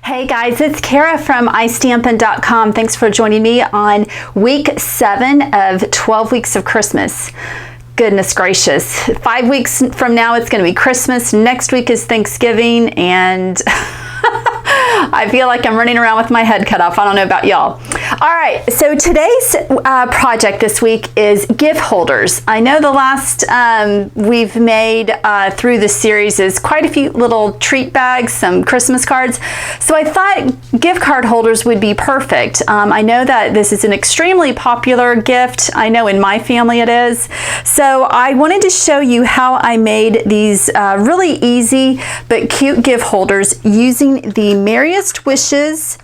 Hey guys, it's Kara from iStampin.com. Thanks for joining me on week 7 of 12 weeks of Christmas. Goodness gracious. 5 weeks from now it's going to be Christmas. Next week is Thanksgiving, and I feel like I'm running around with my head cut off. I don't know about y'all. All right, so today's project this week is gift holders. I know the last we've made through the series is quite a few little treat bags, some Christmas cards. So I thought gift card holders would be perfect. I know that this is an extremely popular gift. I know in my family it is. So I wanted to show you how I made these really easy but cute gift holders using the Merriest Wishes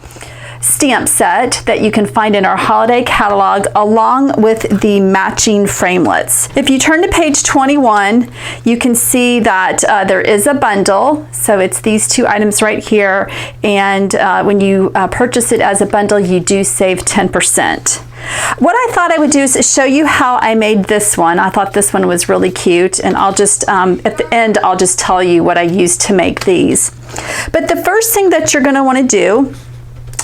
stamp set that you can find in our holiday catalog, along with the matching framelits. If you turn to page 21, you can see that there is a bundle. So it's these two items right here, and when you purchase it as a bundle, you do save 10%. What I thought I would do is show you how I made this one. I thought this one was really cute, and I'll just, at the end, I'll just tell you what I used to make these. But the first thing that you're gonna wanna do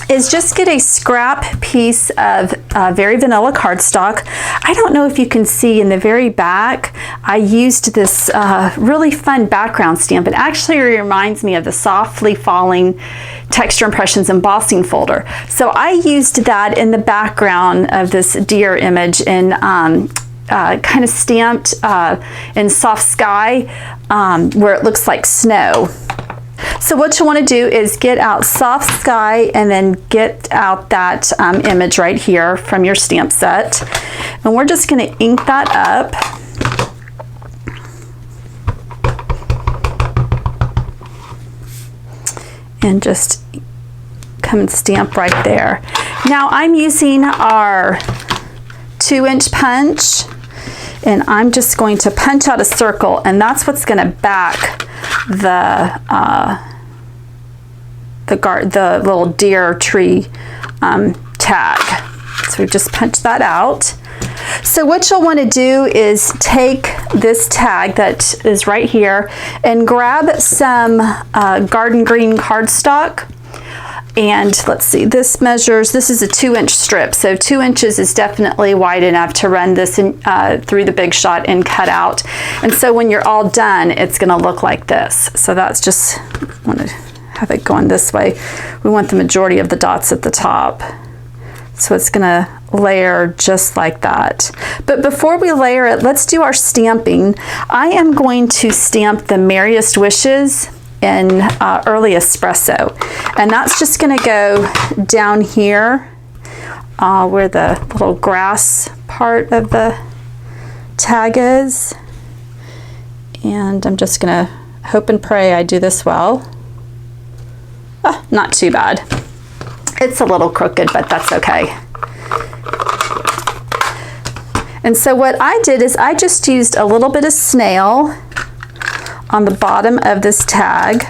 is just get a scrap piece of very vanilla cardstock. I don't know if you can see in the very back, I used this really fun background stamp. It actually reminds me of the Softly Falling Texture Impressions embossing folder. So I used that in the background of this deer image, and kind of stamped in soft sky where it looks like snow. So what you want to do is get out soft sky and then get out that image right here from your stamp set. And we're just going to ink that up. And just come and stamp right there. Now I'm using our 2-inch punch, and I'm just going to punch out a circle, and that's what's going to back the little deer tree tag. So we just punch that out. So what you'll want to do is take this tag that is right here and grab some garden green cardstock. And let's see, this is a 2-inch strip, so 2 inches is definitely wide enough to run this in, through the Big Shot and cut out. And so when you're all done, it's gonna look like this. So that's just, I want to have it going this way. We want the majority of the dots at the top. So it's gonna layer just like that. But before we layer it, let's do our stamping. I am going to stamp the Merriest Wishes in early espresso, and that's just going to go down here where the little grass part of the tag is, and I'm just going to hope and pray I do this well. Not too bad. It's a little crooked, but that's okay. And so what I did is I just used a little bit of snail on the bottom of this tag,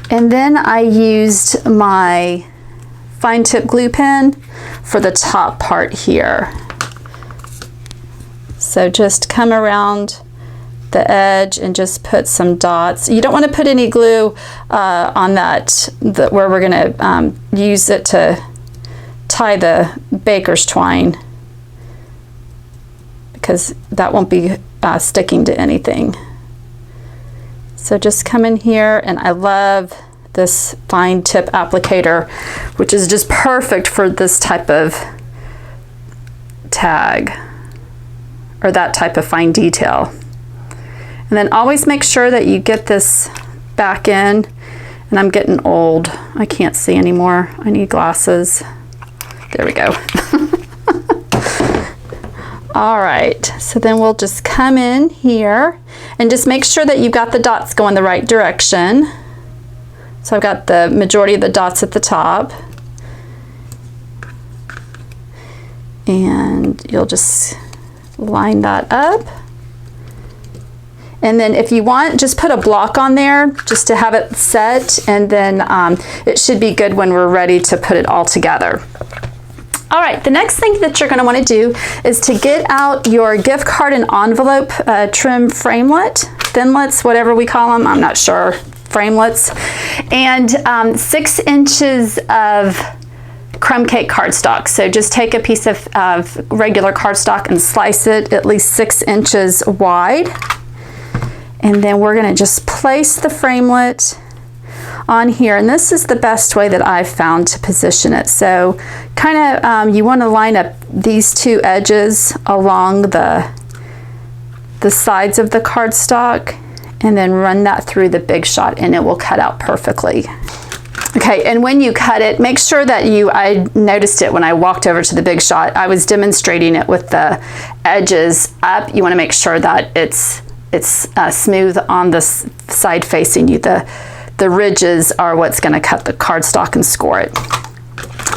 and then I used my fine tip glue pen for the top part here. So just come around the edge and just put some dots. You don't want to put any glue on that where we're going to use it to tie the baker's twine, because that won't be sticking to anything. So just come in here, and I love this fine tip applicator, which is just perfect for this type of tag or that type of fine detail. And then always make sure that you get this back in. And I'm getting old, I can't see anymore, I need glasses. There we go. All right, so then we'll just come in here and just make sure that you've got the dots going the right direction. So I've got the majority of the dots at the top. And you'll just line that up. And then if you want, just put a block on there just to have it set, and then it should be good when we're ready to put it all together. All right, the next thing that you're going to want to do is to get out your gift card and envelope trim framelit, thinlets, whatever we call them. I'm not sure. framelets, and 6 inches of crumb cake cardstock. So just take a piece of regular cardstock and slice it at least 6 inches wide. And then we're going to just place the framelit on here, and this is the best way that I've found to position it. So kind of you want to line up these 2 edges along the sides of the cardstock, and then run that through the Big Shot, and it will cut out perfectly. Okay, and when you cut it, make sure that I noticed it when I walked over to the Big Shot. I was demonstrating it with the edges up. You want to make sure that it's smooth on the side facing you. The ridges are what's going to cut the cardstock and score it.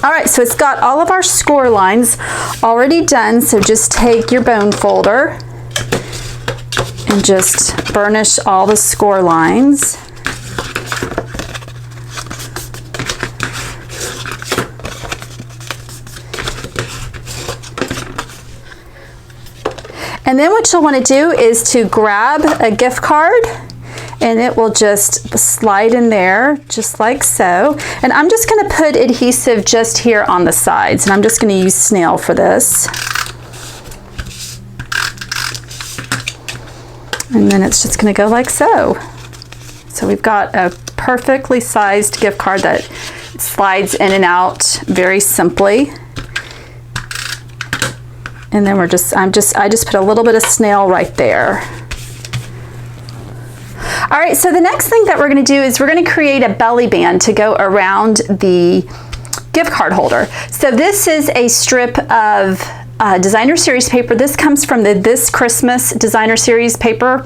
All right, so it's got all of our score lines already done, so just take your bone folder and just burnish all the score lines. And then what you'll want to do is to grab a gift card, and it will just slide in there just like so. And I'm just going to put adhesive just here on the sides, and I'm just going to use snail for this. And then it's just going to go like so. So we've got a perfectly sized gift card that slides in and out very simply. And then I just put a little bit of snail right there. All right, so the next thing that we're going to do is we're going to create a belly band to go around the gift card holder. So this is a strip of designer series paper. This comes from the This Christmas designer series paper.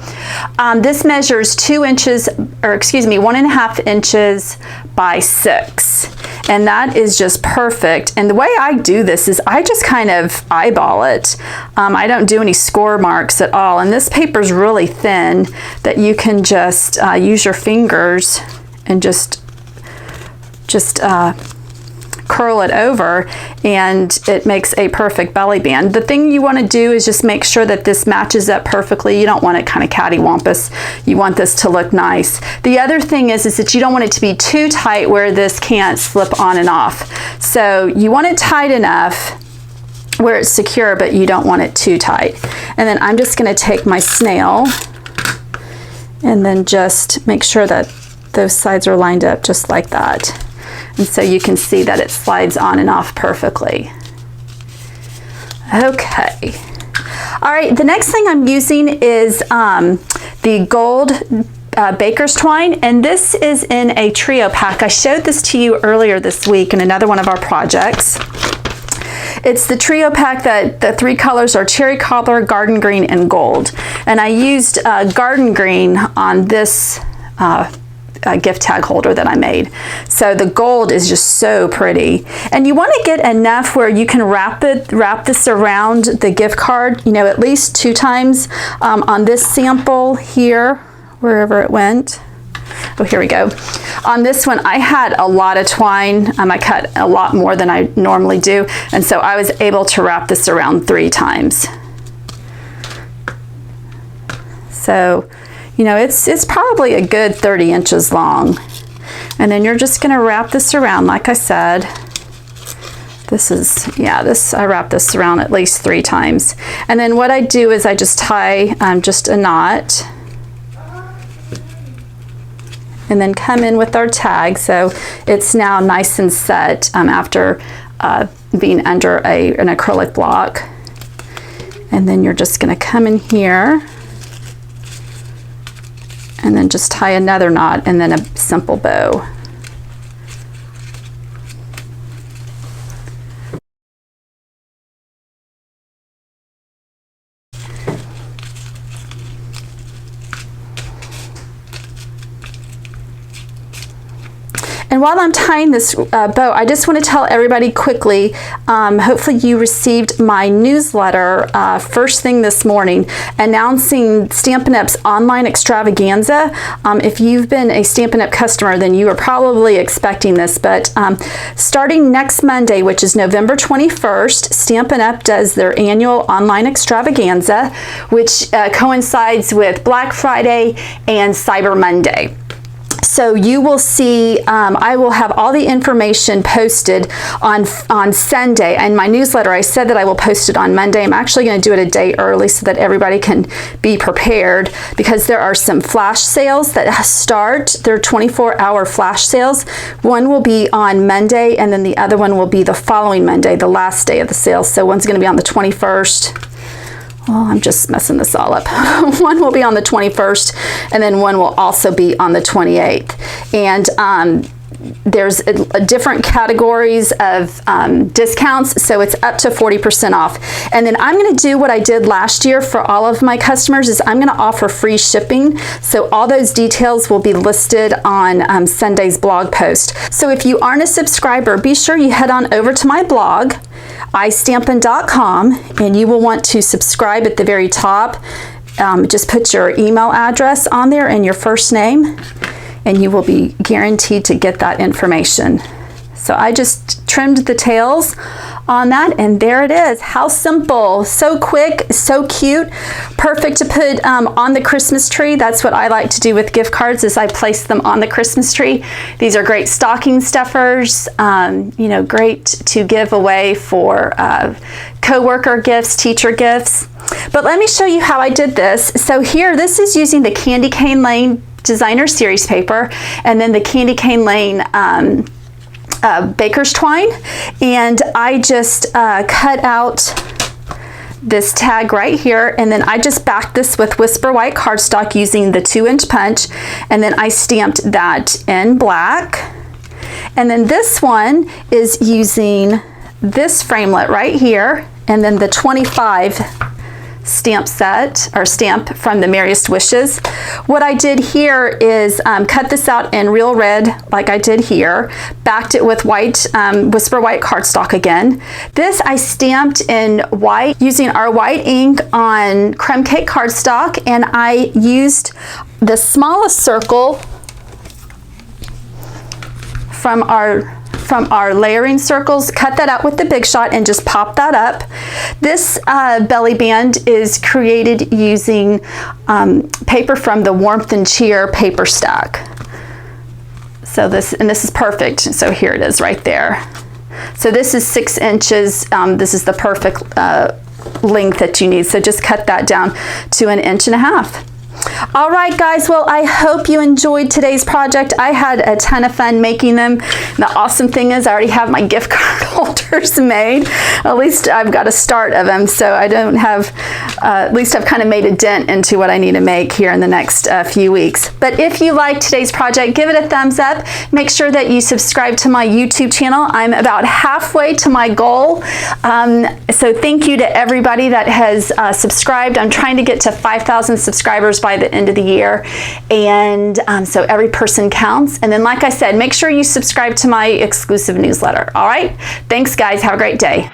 This measures 1.5 inches by 6, and that is just perfect. And the way I do this is I just kind of eyeball it. I don't do any score marks at all, and this paper is really thin that you can just use your fingers and just curl it over, and it makes a perfect belly band. The thing you want to do is just make sure that this matches up perfectly. You don't want it kind of cattywampus. You want this to look nice. The other thing is that you don't want it to be too tight where this can't slip on and off. So you want it tight enough where it's secure, but you don't want it too tight. And then I'm just going to take my snail and then just make sure that those sides are lined up just like that. And so you can see that it slides on and off perfectly. Okay. All right, the next thing I'm using is the gold baker's twine, and this is in a trio pack. I showed this to you earlier this week in another one of our projects. It's the trio pack that the 3 colors are cherry cobbler, garden green, and gold. And I used garden green on this gift tag holder that I made. So the gold is just so pretty. And you want to get enough where you can wrap this around the gift card, at least 2 times. On this sample here, wherever it went. Oh, here we go. On this one, I had a lot of twine. I cut a lot more than I normally do. And so I was able to wrap this around 3 times. So, it's probably a good 30 inches long. And then you're just going to wrap this around, like I said. I wrap this around at least 3 times. And then what I do is I just tie just a knot. And then come in with our tag. So it's now nice and set after being under an acrylic block. And then you're just going to come in here and then just tie another knot and then a simple bow. And while I'm tying this bow, I just want to tell everybody quickly, hopefully you received my newsletter first thing this morning announcing Stampin' Up's online extravaganza. If you've been a Stampin' Up customer, then you are probably expecting this, but starting next Monday, which is November 21st, Stampin' Up does their annual online extravaganza, which coincides with Black Friday and Cyber Monday. So you will see, I will have all the information posted on Sunday. And my newsletter, I said that I will post it on Monday. I'm actually going to do it a day early so that everybody can be prepared, because there are some flash sales that start. They're 24-hour flash sales. One will be on Monday, and then the other one will be the following Monday, the last day of the sale. So one's going to be on the 21st. Oh, I'm just messing this all up. One will be on the 21st, and then one will also be on the 28th. And there's different categories of discounts, so it's up to 40% off. And then I'm going to do what I did last year for all of my customers, is I'm going to offer free shipping. So all those details will be listed on Sunday's blog post. So if you aren't a subscriber, be sure you head on over to my blog, istampin.com, and you will want to subscribe at the very top. Just put your email address on there and your first name, and you will be guaranteed to get that information. So I just trimmed the tails on that, and there it is. How simple, so quick, so cute, perfect to put on the Christmas tree. That's what I like to do with gift cards, is I place them on the Christmas tree. These are great stocking stuffers, you know, great to give away for co-worker gifts, teacher gifts. But let me show you how I did this. So here, this is using the Candy Cane Lane Designer Series paper, and then the Candy Cane Lane baker's twine, and I just cut out this tag right here, and then I just backed this with Whisper White cardstock using the 2-inch punch, and then I stamped that in black. And then this one is using this framelit right here, and then the 25 stamp set, or stamp from the Merriest Wishes. What I did here is cut this out in real red like I did here, backed it with white, Whisper White cardstock again. This I stamped in white using our white ink on crumb cake cardstock, and I used the smallest circle from our layering circles, cut that out with the Big Shot and just pop that up. This belly band is created using paper from the Warmth and Cheer paper stack. So this is perfect. So here it is right there. So this is 6 inches. This is the perfect length that you need. So just cut that down to 1.5 inches. All right, guys, well, I hope you enjoyed today's project. I had a ton of fun making them. The awesome thing is I already have my gift card holders made. At least I've got a start of them, so I don't have, at least I've kind of made a dent into what I need to make here in the next few weeks. But if you liked today's project, give it a thumbs up. Make sure that you subscribe to my YouTube channel. I'm about halfway to my goal. So thank you to everybody that has subscribed. I'm trying to get to 5,000 subscribers by the end of the year, and so every person counts. And then, like I said, make sure you subscribe to my exclusive newsletter. All right, thanks guys, have a great day.